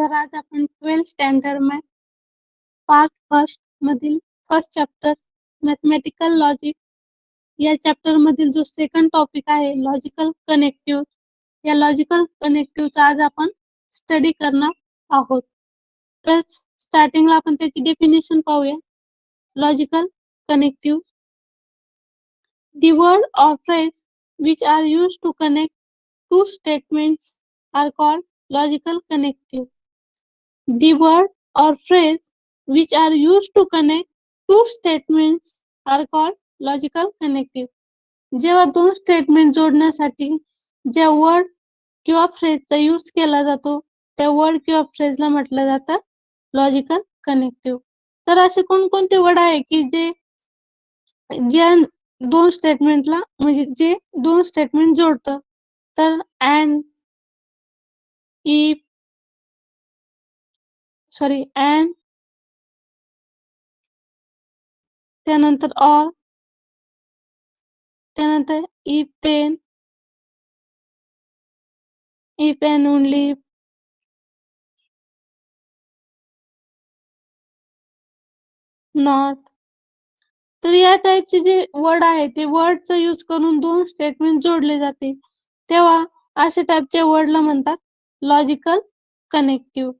तर आज आपण 12th standard math part first मधील फर्स्ट चॅप्टर मॅथमॅटिकल लॉजिक या चॅप्टर मधील जो सेकंड टॉपिक आहे लॉजिकल कनेक्टिव्ह, या लॉजिकल कनेक्टिव्हचा आज आपण स्टडी करणार आहोत. तर स्टार्टिंगला आपण त्याची डेफिनेशन पाहूया. Logical connective, the word or phrase which are used to connect two statements are called logical connective. The word or phrase which are used to connect two statements are called logical connective. जेव्हा दोन statement जोडण्यासाठी ज्या word किंवा फ्रेजचा use केला जातो त्या word किंवा फ्रेजला म्हटलं जातं लॉजिकल कनेक्टिव्ह. तर असे कोणकोणते वर्ड आहे की जे दोन स्टेटमेंटला म्हणजे जे दोन स्टेटमेंट जोडतं? तर अँड, इफ, अँड, त्यानंतर ऑर, त्यानंतर if then, if and only if, not. तर या टाइपचे जे वर्ड आहे ते वर्डचा यूज करून दोन स्टेटमेंट जोडले जाते तेव्हा अशा टाइपच्या वर्डला म्हणतात लॉजिकल कनेक्टिव्ह.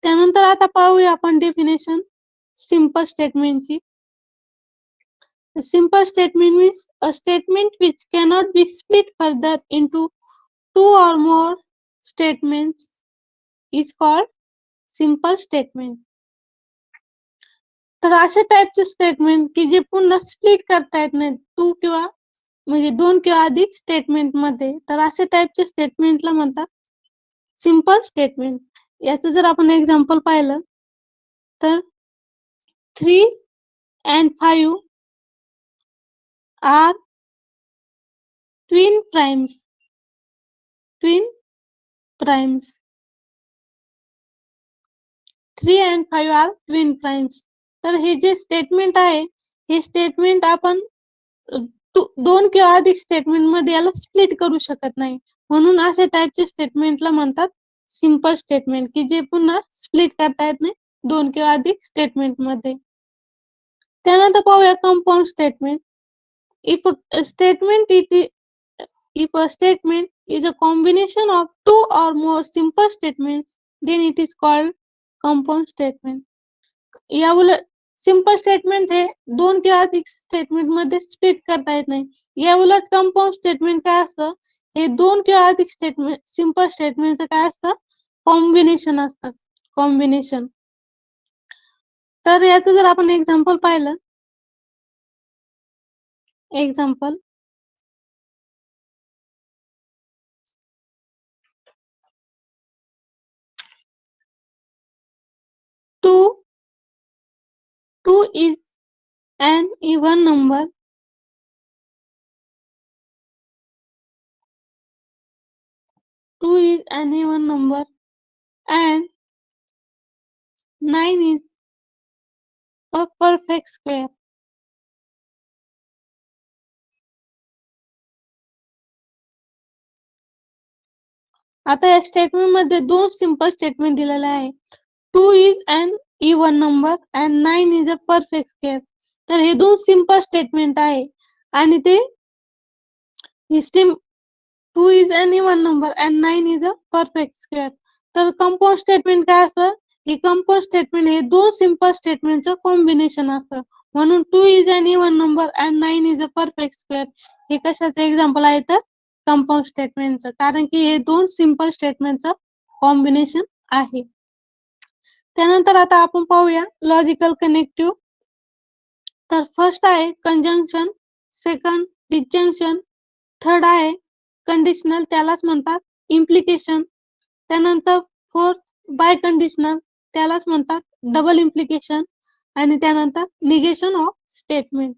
त्यानंतर आता पाहूया आपण डेफिनेशन सिंपल स्टेटमेंटची. Simple statement means a statement which cannot be split further into two or more statements is called simple statement. तर अशा टाइपचे स्टेटमेंट की जे पुन्हा स्प्लिट करता येत नाही टू किंवा म्हणजे दोन किंवा अधिक स्टेटमेंट मध्ये, तर अशा टाइपचे स्टेटमेंटला म्हणतात सिंपल स्टेटमेंट. याचं जर आपण एक्झाम्पल पाहिलं तर 3 and 5 are twin primes. 3 and 5 are twin primes. तर हे जे स्टेटमेंट आहे हे स्टेटमेंट आपण दोन किंवा अधिक स्टेटमेंट मध्ये याला स्प्लिट करू शकत नाही, म्हणून अशा टाइपचे स्टेटमेंटला म्हणतात सिंपल स्टेटमेंट की जे पुन्हा स्प्लिट करता येत नाही दोन किंवा अधिक स्टेटमेंट मध्ये. त्यानंतर पाहूया compound statement. If a statement is a combination of two or more simple statements, then it is called compound statement. या उलट सिंपल स्टेटमेंट हे दोन किंवा अधिक स्टेटमेंट मध्ये स्प्लिट करता येत नाही. या उलट कंपाऊंड स्टेटमेंट काय असतं, हे दोन किंवा अधिक स्टेटमेंट सिंपल स्टेटमेंटचं काय असतं, कॉम्बिनेशन असतं, कॉम्बिनेशन. तर याचं जर आपण एक्झाम्पल पाहिलं, example 2 is an even number. 2 is an even number and 9 is a perfect square. आता या स्टेटमेंट मध्ये दोन सिंपल स्टेटमेंट दिलेले आहे. 2 is an even number and 9 is a perfect square. तर हे दोन सिंपल स्टेटमेंट आहे आणि ते 2 is an even number and 9 is a perfect square. तर कंपाऊंड स्टेटमेंट काय असतं, हे कंपाऊंड स्टेटमेंट हे दोन सिंपल स्टेटमेंटचं कॉम्बिनेशन असतं, म्हणून 2 is an even number and 9 is a perfect square हे कशाचं एक्झाम्पल आहे तर कंपाऊंड स्टेटमेंटचं, कारण की हे दोन सिंपल स्टेटमेंटचं कॉम्बिनेशन आहे. त्यानंतर आता आपण पाहूया लॉजिकल कनेक्टिव्ह. तर फर्स्ट आहे कंजंक्शन, सेकंड डिस्जंक्शन, थर्ड आहे कंडिशनल त्यालाच म्हणतात इम्प्लिकेशन, त्यानंतर फोर्थ बाय कंडिशनल त्यालाच म्हणतात डबल इम्प्लिकेशन आणि त्यानंतर निगेशन ऑफ स्टेटमेंट.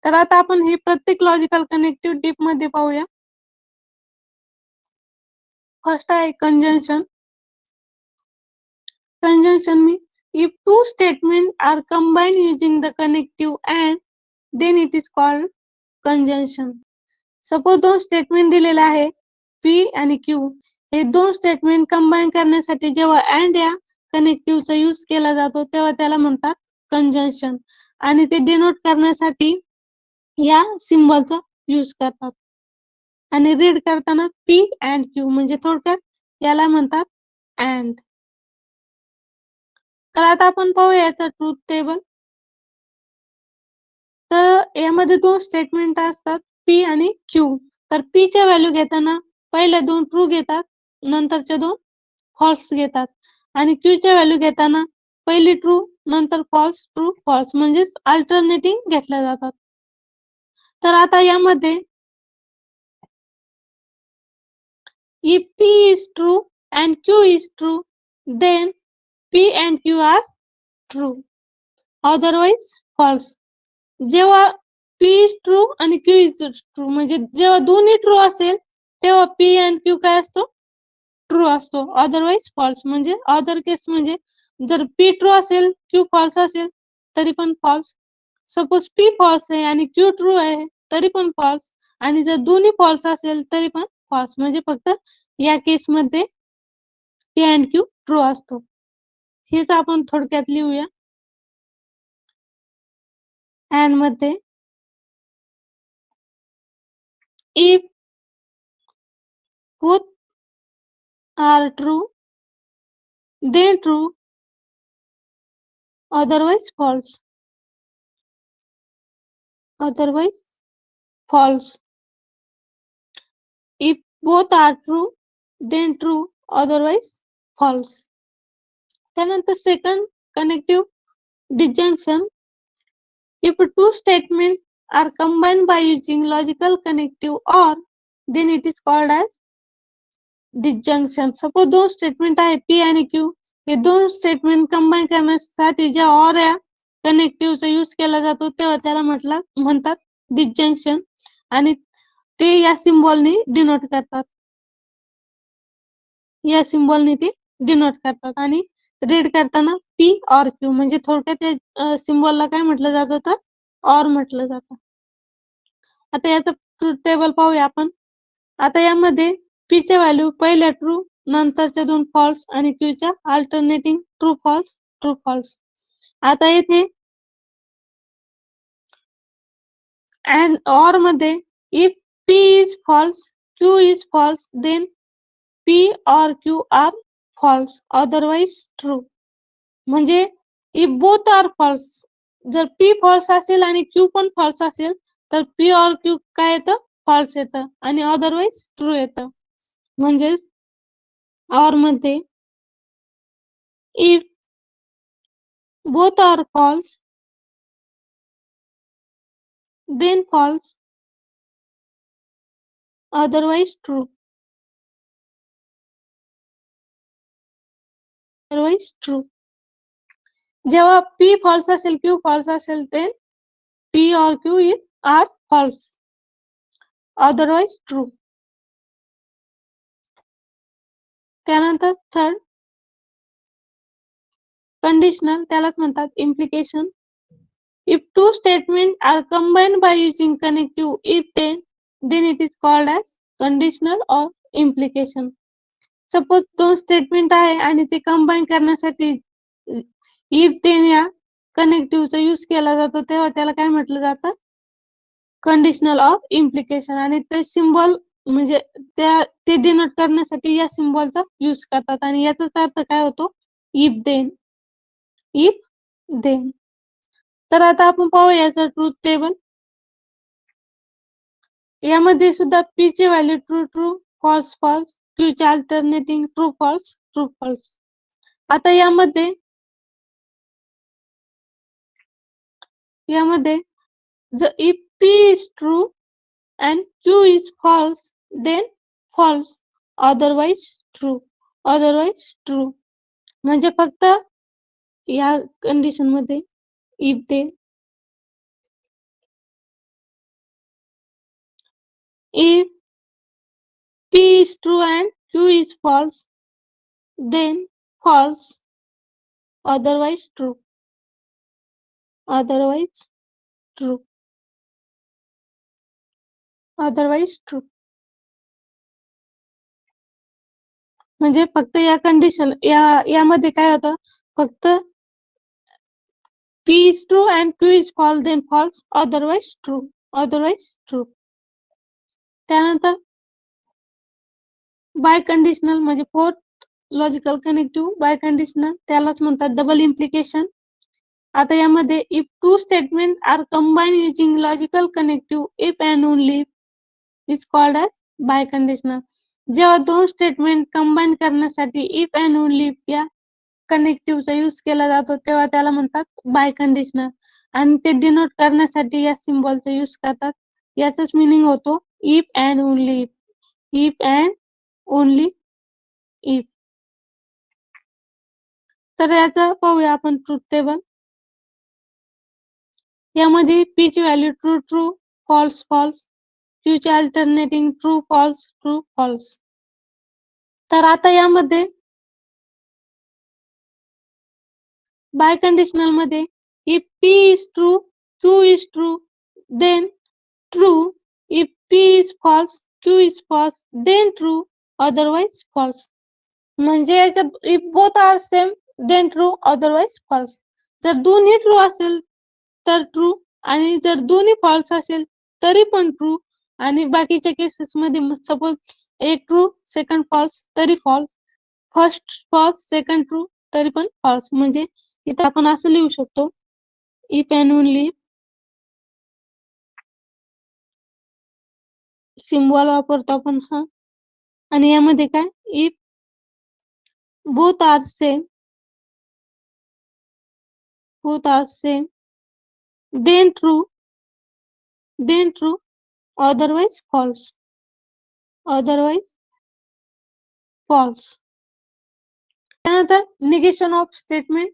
तर आता आपण हे प्रत्येक लॉजिकल कनेक्टिव्ह डीप मध्ये पाहूया. फर्स्ट आहे conjunction. Conjunction means if two statements are combined using the connective and, then it is called conjunction. Suppose दोन स्टेटमेंट दिलेले आहे P आणि Q, हे दोन स्टेटमेंट कंबाईन करण्यासाठी जेव्हा अँड या कनेक्टिव्हचा यूज केला जातो तेव्हा त्याला म्हणतात कंजंक्शन आणि ते डिनोट करण्यासाठी या सिम्बॉलचा यूज करतात आणि रीड करताना पी अँड क्यू म्हणजे थोडक्यात याला म्हणतात अँड. तर आता आपण पाहूया याचं ट्रूथ टेबल. तर यामध्ये दोन स्टेटमेंट असतात पी आणि क्यू. तर पी च्या व्हॅल्यू घेताना पहिल्या दोन ट्रू घेतात, नंतरच्या दोन फॉल्स घेतात आणि क्यू च्या व्हॅल्यू घेताना पहिली ट्रू नंतर फॉल्स ट्रू फॉल्स म्हणजेच अल्टरनेटिंग घेतल्या जातात. तर आता यामध्ये if P is true and Q is true, then P and Q are true. Otherwise false. जेव्हा P is true आणि Q is true म्हणजे जेव्हा दोन्ही ट्रू असेल तेव्हा P and Q काय असतो? ट्रू असतो. अदरवाईज फॉल्स म्हणजे अदर केस म्हणजे जर P ट्रू असेल Q फॉल्स असेल तरी पण फॉल्स. सपोज P फॉल्स आहे आणि Q ट्रू आहे तरी पण फॉल्स आणि जर दोन्ही फॉल्स असेल तरी पण फॉल्स म्हणजे फक्त या केस मध्ये P and Q ट्रू असतो. हेच आपण थोडक्यात लिहूया. अँड मध्ये if both are true then true otherwise false. Otherwise false. If both are true then true otherwise false. त्यानंतर second connective disjunction. If two statements are combined by using logical connective or, then it is called as disjunction. Suppose दोन statement आहे P आणि Q. हे दोन statement combine करण्यासाठी ज्या or या कनेक्टिव्हचा यूज केला जातो तेव्हा त्याला म्हणतात disjunction आणि ते या सिम्बॉलने डिनोट करतात. या सिम्बॉलने ते डिनोट करतात आणि रीड करताना P और Q म्हणजे थोडक्यात या सिम्बॉलला काय म्हटलं जातं तर ऑर म्हटलं जातं. आता याचं ट्रूथ टेबल पाहूया आपण. आता यामध्ये P च्या व्हॅल्यू पहिल्या ट्रू नंतरच्या दोन फॉल्स आणि Q च्या अल्टरनेटिंग ट्रू फॉल्स. आता येथे अँड ऑर मध्ये if P is false Q is false then P or Q are false otherwise true. म्हणजे इफ बोथ आर फॉल्स जर P फॉल्स असेल आणि Q पण फॉल्स असेल तर P और Q काय येतं फॉल्स येतं आणि अदरवाइज ट्रू येतं. म्हणजेच ऑर मध्ये if both are false then false otherwise true. जेव्हा P फॉल्स असेल Q फॉल्स असेल then P or Q is are false otherwise true. त्यानंतर थर्ड कंडिशनल त्यालाच म्हणतात implication. If two statements are combined by using connective if then it is called as conditional or implication. Suppose दोन statement आहे आणि ते combine करण्यासाठी if then या कनेक्टिव्हचा यूज केला जातो तेव्हा त्याला काय म्हटलं जातं कंडिशनल ऑफ इम्प्लिकेशन आणि ते सिम्बॉल म्हणजे ते डिनोट करण्यासाठी या सिम्बॉलचा यूज करतात आणि याचा अर्थ काय होतो इफ देन. तर आता आपण पाहूया याचा ट्रूथ टेबल. यामध्ये सुद्धा P ची value true true false false Q चे अल्टरनेटिंग ट्रू फॉल्स. आता यामध्ये जर if P is true and Q is false then false otherwise true म्हणजे फक्त या कंडिशन मध्ये if then if P is true and Q is false then false otherwise true. Otherwise true. म्हणजे फक्त या कंडिशन यामध्ये काय होतं, फक्त P is true and Q is false, then false, otherwise true. त्यानंतर बाय कंडिशनल म्हणजे fourth logical connective biconditional, त्यालाच म्हणतात डबल इम्प्लिकेशन. आता यामध्ये if two statement are combine using logical connective if and only is called as biconditional. जेव्हा दोन statement combine करण्यासाठी if and only या कनेक्टिव्हचा यूज केला जातो तेव्हा त्याला म्हणतात बाय कंडिशनल, आणि ते डिनोट करण्यासाठी या सिम्बॉलचा यूज करतात. याचाच मीनिंग होतो if and only if. If and only if. तर याचं पाहूया आपण ट्रूथ टेबल. यामध्ये पी ची value true true, false false, Q चे alternating true false true false. तर आता यामध्ये बाय कंडिशनल मध्ये if P is true, Q is true, then true. If P is false, Q is false, then true, otherwise false. म्हणजे याच्यात if both are same, then true, otherwise false. जर दोन्ही true असेल तर true, आणि जर दोन्ही फॉल्स असेल तरी पण ट्रू, आणि बाकीच्या केसेस मध्ये सपोज एक ट्रू सेकंड फॉल्स तरी false, first false second true तरी पण फॉल्स. म्हणजे इथे आपण असं लिहू शकतो इफ अँड ओनली सिम्बॉल वापरतो आपण हा. आणि यामध्ये काय if both are same, then true, otherwise false. त्यानंतर negation of statement.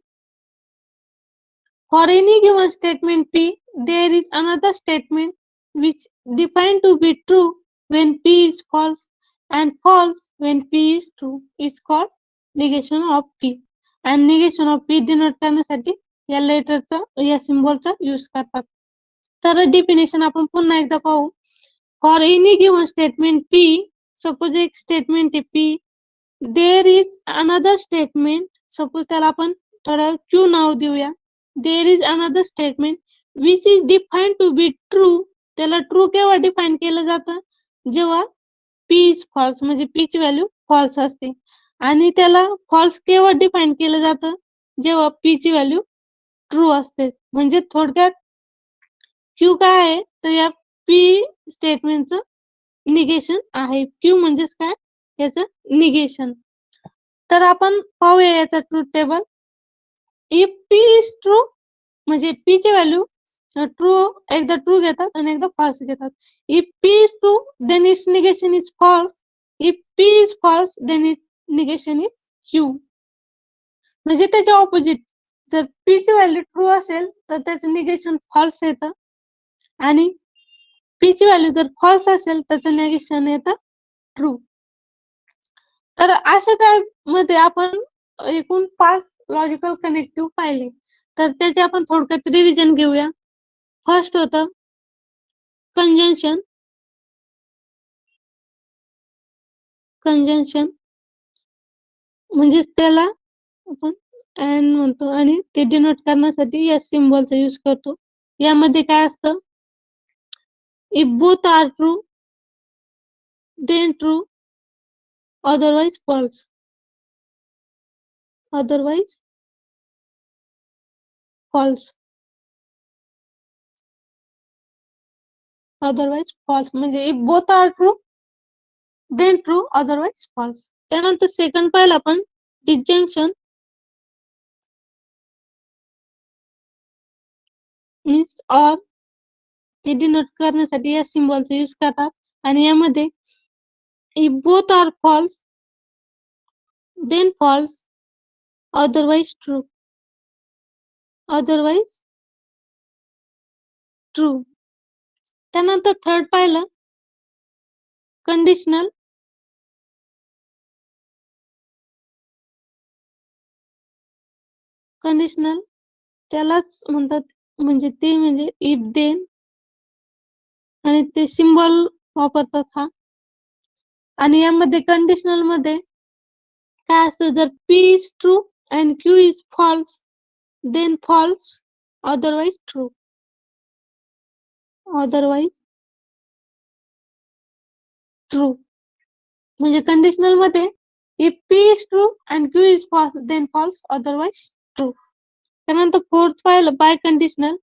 For any given statement P, there is another statement which defined to be true when P is false and false when P is true is called negation of P. And negation of P denote करण्यासाठी या लेटरचा या सिम्बॉलचा use करतात. तर definition आपण पुन्हा एकदा पाहू. For any given statement P, suppose एक स्टेटमेंट आहे P, there is another statement, suppose त्याला आपण थोडं Q नाव देऊया. There is another statement which is define to be true. त्याला ट्रू केव्हा डिफाईन केलं जातं, जेव्हा P इज फॉल्स, म्हणजे P ची व्हॅल्यू फॉल्स असते. आणि त्याला फॉल्स केव्हा डिफाईन केलं जातं, जेव्हा P ची व्हॅल्यू ट्रू असते. म्हणजे थोडक्यात Q काय आहे, तर या P स्टेटमेंटचं निगेशन आहे. Q म्हणजेच काय, याचं निगेशन. तर आपण पाहूया याचा truth table. If P is true म्हणजे P ची व्हॅल्यू ट्रू, एकदा ट्रू घेतात आणि एकदा फॉल्स घेतात. If P is true then its negation is false. If P is false then it negation is Q. म्हणजे त्याच्या ऑपोजिट. जर P ची व्हॅल्यू ट्रू असेल तर त्याचं निगेशन फॉल्स येतं, आणि P ची व्हॅल्यू जर फॉल्स असेल त्याचं निगेशन येतं ट्रू. तर अशा टाइप मध्ये आपण एकूण 5 लॉजिकल कनेक्टिव्ह पाहिले. तर त्याचे आपण थोडक्यात रिव्हिजन घेऊया. फर्स्ट होतं कंजंक्शन. म्हणजे त्याला आपण अँड म्हणतो आणि ते डिनोट करण्यासाठी या सिम्बॉलचा यूज करतो. यामध्ये काय असतं, if both are true then true, otherwise false. म्हणजे if both are true then true, otherwise false. त्यानंतर सेकंड पाहिलं आपण डिस्जंक्शन. मीन्स ऑर, ते डिनोट करण्यासाठी या सिम्बॉलचा यूज करतात. आणि यामध्ये if both are false then false, otherwise true. त्यानंतर थर्ड पाहिलं कंडिशनल. त्यालाच म्हणतात, म्हणजे ते म्हणजे इफ देन, आणि ते सिम्बॉल वापरतात हा. आणि यामध्ये कंडिशनल मध्ये काय असतं, जर P is true and Q is false, then false, otherwise true. Otherwise true. म्हणजे कंडिशनल मध्ये if P is true and Q is false, then false, otherwise true. त्यानंतर फोर्थ पाहिलं biconditional.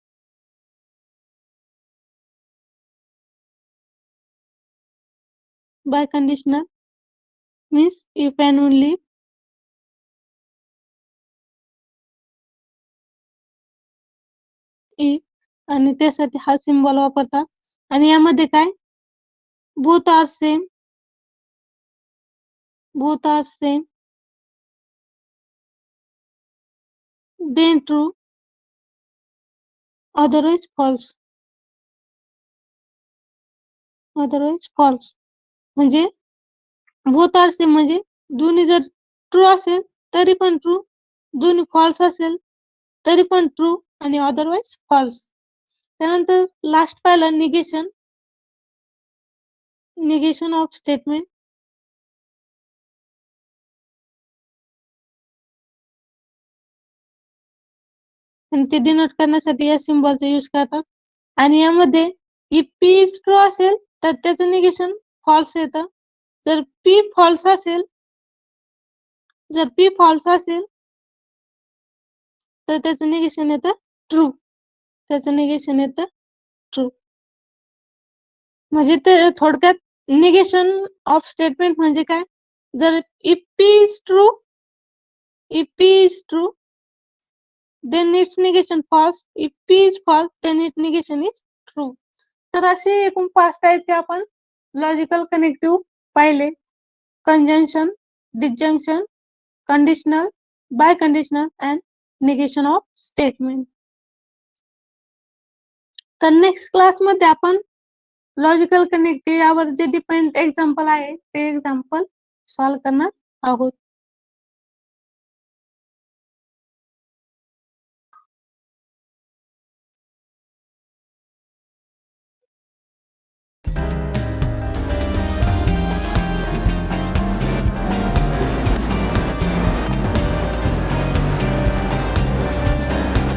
By conditional means if and only if, आणि त्यासाठी हा symbol वापरतात. आणि यामध्ये काय, both are same, then true, otherwise false. म्हणजे both are same म्हणजे दोन्ही जर ट्रू असेल तरी पण ट्रू, दोन्ही फॉल्स असेल तरी पण ट्रू, आणि अदरवाइज फॉल्स. त्यानंतर लास्ट पाहिलं निगेशन ऑफ स्टेटमेंट. आणि ते डिनोट करण्यासाठी या सिम्बॉलचा यूज करतात. आणि यामध्ये if P is ट्रू असेल तर त्याचं निगेशन फॉल्स येतं. जर P फॉल्स असेल तर त्याचं निगेशन येतं ट्रू. म्हणजे ते थोडक्यात निगेशन ऑफ स्टेटमेंट म्हणजे काय, जर if P is true then its negation false, if P is false then its negation is true. तर असे एकूण 5 टाइपचे आपण लॉजिकल कनेक्टिव्ह पाहिले. Conjunction, disjunction, conditional, biconditional and negation of statement. तर नेक्स्ट क्लास मध्ये आपण लॉजिकल कनेक्टिव्ह यावर जे डिपेंड एक्झाम्पल आहे ते एक्झाम्पल सॉल्व्ह करणार आहोत.